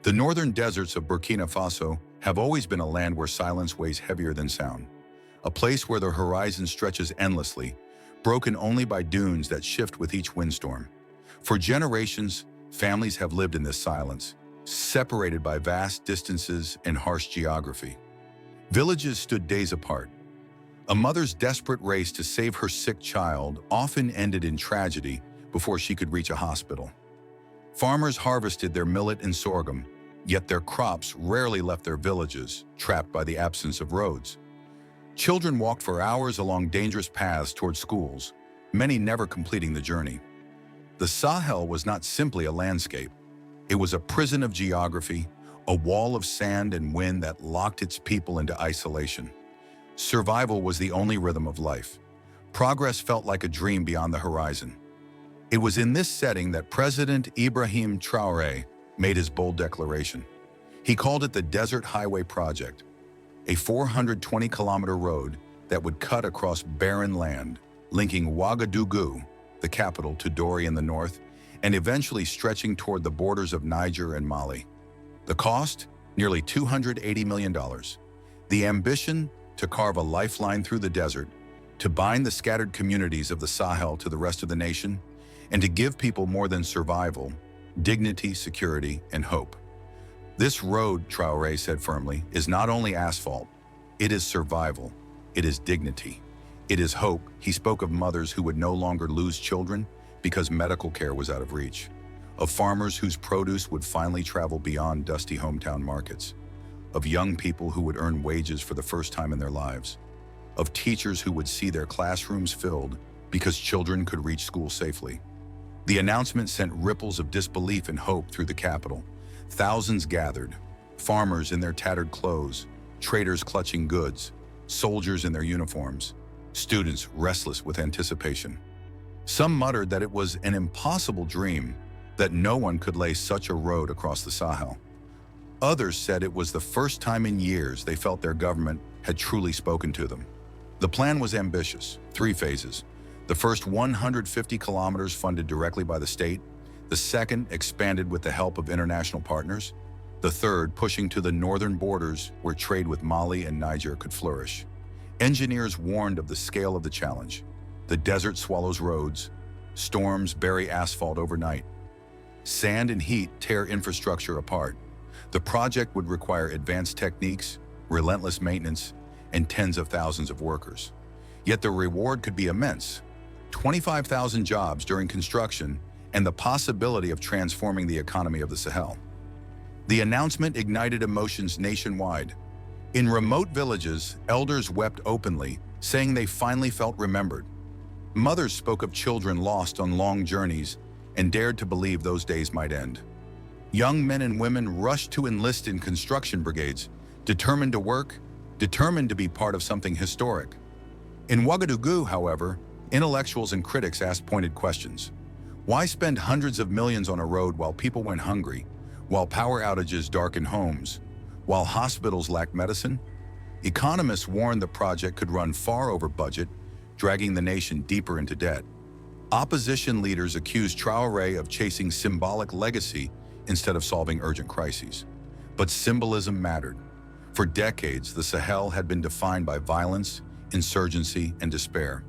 The northern deserts of Burkina Faso have always been a land where silence weighs heavier than sound, a place where the horizon stretches endlessly, broken only by dunes that shift with each windstorm. For generations, families have lived in this silence, separated by vast distances and harsh geography. Villages stood days apart. A mother's desperate race to save her sick child often ended in tragedy before she could reach a hospital. Farmers harvested their millet and sorghum, yet their crops rarely left their villages, trapped by the absence of roads. Children walked for hours along dangerous paths toward schools, many never completing the journey. The Sahel was not simply a landscape. It was a prison of geography, a wall of sand and wind that locked its people into isolation. Survival was the only rhythm of life. Progress felt like a dream beyond the horizon. It was in this setting that President Ibrahim Traoré made his bold declaration. He called it the Desert Highway Project, a 420-kilometer road that would cut across barren land, linking Ouagadougou, the capital, to Dori in the north, and eventually stretching toward the borders of Niger and Mali. The cost? Nearly $280 million. The ambition? To carve a lifeline through the desert, to bind the scattered communities of the Sahel to the rest of the nation, and to give people more than survival, dignity, security, and hope. This road, Traoré said firmly, is not only asphalt, it is survival, it is dignity, it is hope. He spoke of mothers who would no longer lose children because medical care was out of reach, of farmers whose produce would finally travel beyond dusty hometown markets, of young people who would earn wages for the first time in their lives, of teachers who would see their classrooms filled because children could reach school safely. The announcement sent ripples of disbelief and hope through the capital. Thousands gathered, farmers in their tattered clothes, traders clutching goods, soldiers in their uniforms, students restless with anticipation. Some muttered that it was an impossible dream, that no one could lay such a road across the Sahel. Others said it was the first time in years they felt their government had truly spoken to them. The plan was ambitious, 3 phases. The first 150 kilometers funded directly by the state, the second expanded with the help of international partners, the third pushing to the northern borders where trade with Mali and Niger could flourish. Engineers warned of the scale of the challenge. The desert swallows roads, storms bury asphalt overnight, sand and heat tear infrastructure apart. The project would require advanced techniques, relentless maintenance, and tens of thousands of workers. Yet the reward could be immense. 25,000 jobs during construction and the possibility of transforming the economy of the Sahel. The announcement ignited emotions nationwide. In remote villages, elders wept openly, saying they finally felt remembered. Mothers spoke of children lost on long journeys and dared to believe those days might end. Young men and women rushed to enlist in construction brigades, determined to work, determined to be part of something historic. In Ouagadougou, however, intellectuals and critics asked pointed questions. Why spend hundreds of millions on a road while people went hungry, while power outages darkened homes, while hospitals lacked medicine? Economists warned the project could run far over budget, dragging the nation deeper into debt. Opposition leaders accused Traoré of chasing symbolic legacy instead of solving urgent crises. But symbolism mattered. For decades, the Sahel had been defined by violence, insurgency, and despair.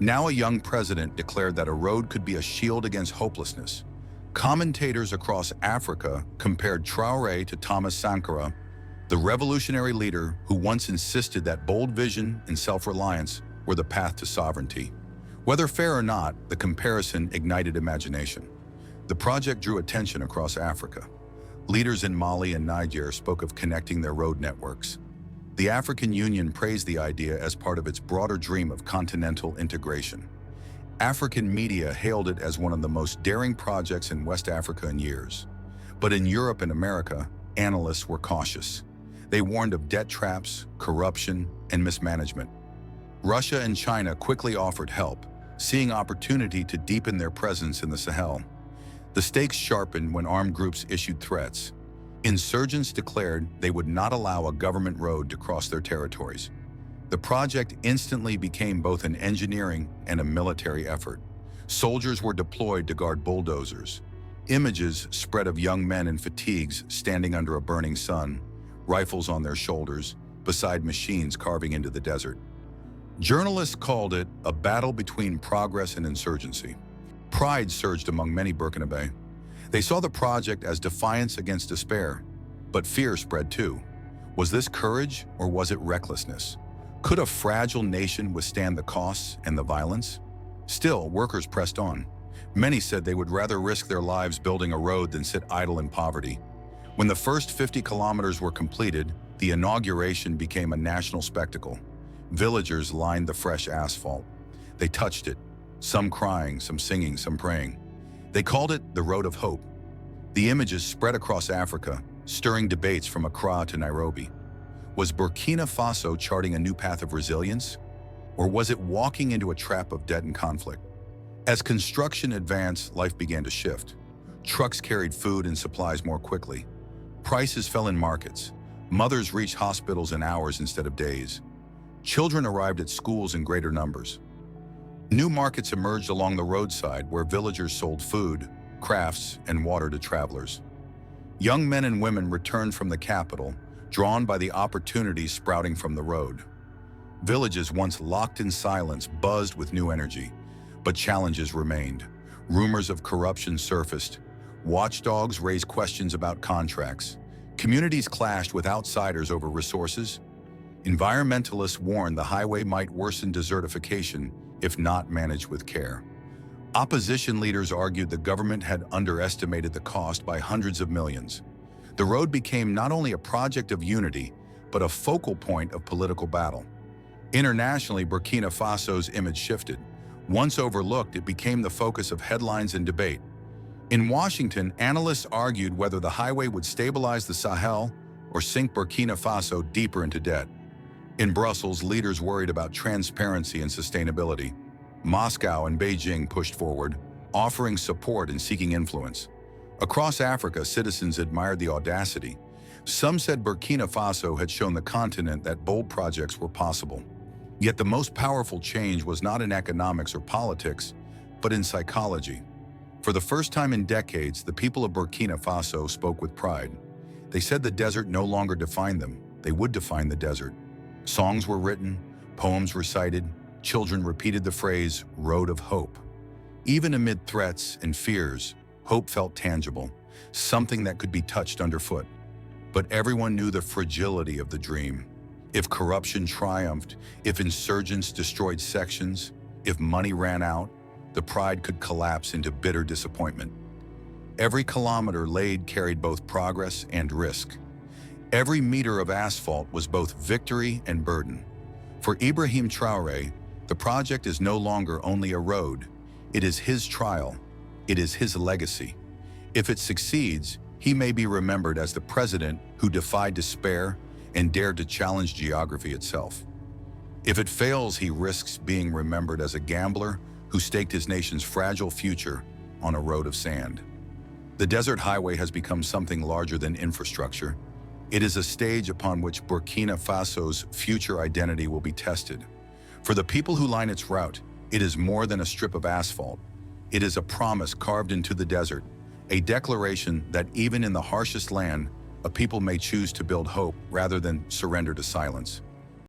Now a young president declared that a road could be a shield against hopelessness. Commentators across Africa compared Traoré to Thomas Sankara, the revolutionary leader who once insisted that bold vision and self-reliance were the path to sovereignty. Whether fair or not, the comparison ignited imagination. The project drew attention across Africa. Leaders in Mali and Niger spoke of connecting their road networks. The African Union praised the idea as part of its broader dream of continental integration. African media hailed it as one of the most daring projects in West Africa in years. But in Europe and America, analysts were cautious. They warned of debt traps, corruption, and mismanagement. Russia and China quickly offered help, seeing opportunity to deepen their presence in the Sahel. The stakes sharpened when armed groups issued threats. Insurgents declared they would not allow a government road to cross their territories. The project instantly became both an engineering and a military effort. Soldiers were deployed to guard bulldozers. Images spread of young men in fatigues standing under a burning sun, rifles on their shoulders, beside machines carving into the desert. Journalists called it a battle between progress and insurgency. Pride surged among many Burkinabe. They saw the project as defiance against despair, but fear spread too. Was this courage or was it recklessness? Could a fragile nation withstand the costs and the violence? Still, workers pressed on. Many said they would rather risk their lives building a road than sit idle in poverty. When the first 50 kilometers were completed, the inauguration became a national spectacle. Villagers lined the fresh asphalt. They touched it, some crying, some singing, some praying. They called it the Road of Hope. The images spread across Africa, stirring debates from Accra to Nairobi. Was Burkina Faso charting a new path of resilience? Or was it walking into a trap of debt and conflict? As construction advanced, life began to shift. Trucks carried food and supplies more quickly. Prices fell in markets. Mothers reached hospitals in hours instead of days. Children arrived at schools in greater numbers. New markets emerged along the roadside where villagers sold food, crafts, and water to travelers. Young men and women returned from the capital, drawn by the opportunities sprouting from the road. Villages once locked in silence buzzed with new energy, but challenges remained. Rumors of corruption surfaced. Watchdogs raised questions about contracts. Communities clashed with outsiders over resources. Environmentalists warned the highway might worsen desertification if not managed with care. Opposition leaders argued the government had underestimated the cost by hundreds of millions. The road became not only a project of unity, but a focal point of political battle. Internationally, Burkina Faso's image shifted. Once overlooked, it became the focus of headlines and debate. In Washington, analysts argued whether the highway would stabilize the Sahel or sink Burkina Faso deeper into debt. In Brussels, leaders worried about transparency and sustainability. Moscow and Beijing pushed forward, offering support and seeking influence. Across Africa, citizens admired the audacity. Some said Burkina Faso had shown the continent that bold projects were possible. Yet the most powerful change was not in economics or politics, but in psychology. For the first time in decades, the people of Burkina Faso spoke with pride. They said the desert no longer defined them, they would define the desert. Songs were written, poems recited, children repeated the phrase, Road of Hope. Even amid threats and fears, hope felt tangible, something that could be touched underfoot. But everyone knew the fragility of the dream. If corruption triumphed, if insurgents destroyed sections, if money ran out, the pride could collapse into bitter disappointment. Every kilometer laid carried both progress and risk. Every meter of asphalt was both victory and burden. For Ibrahim Traoré, the project is no longer only a road. It is his trial. It is his legacy. If it succeeds, he may be remembered as the president who defied despair and dared to challenge geography itself. If it fails, he risks being remembered as a gambler who staked his nation's fragile future on a road of sand. The desert highway has become something larger than infrastructure. It is a stage upon which Burkina Faso's future identity will be tested. For the people who line its route, it is more than a strip of asphalt. It is a promise carved into the desert, a declaration that even in the harshest land, a people may choose to build hope rather than surrender to silence.